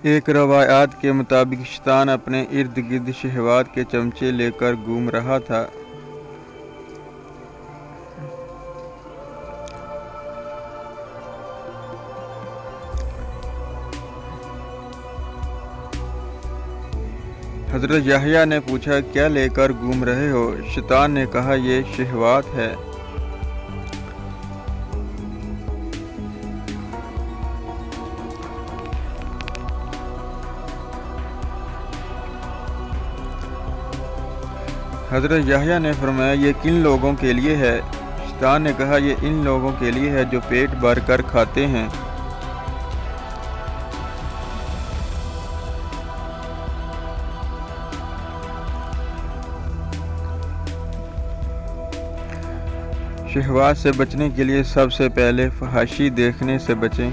ایک روایات کے مطابق شیطان اپنے ارد گرد شہوات کے چمچے لے کر گھوم رہا تھا۔ حضرت یحییٰ نے پوچھا، کیا لے کر گھوم رہے ہو؟ شیطان نے کہا، یہ شہوات ہے۔ حضرت یحییٰ نے فرمایا، یہ کن لوگوں کے لیے ہے؟ شیطان نے کہا، یہ ان لوگوں کے لیے ہے جو پیٹ بھر کر کھاتے ہیں۔ شہوات سے بچنے کے لیے سب سے پہلے فحاشی دیکھنے سے بچیں۔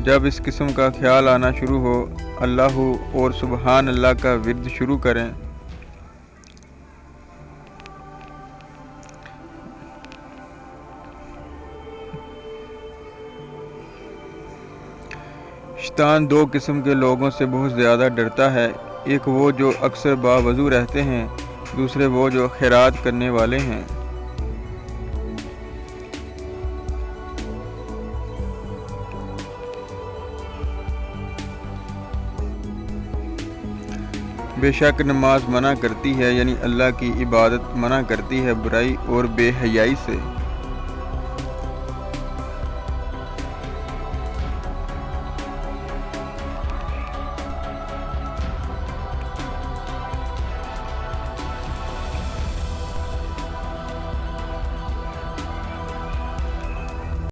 جب اس قسم کا خیال آنا شروع ہو، اللہ اور سبحان اللہ کا ورد شروع کریں۔ شیطان دو قسم کے لوگوں سے بہت زیادہ ڈرتا ہے، ایک وہ جو اکثر باوضو رہتے ہیں، دوسرے وہ جو خیرات کرنے والے ہیں۔ بے شک نماز منع کرتی ہے، یعنی اللہ کی عبادت منع کرتی ہے برائی اور بے حیائی سے۔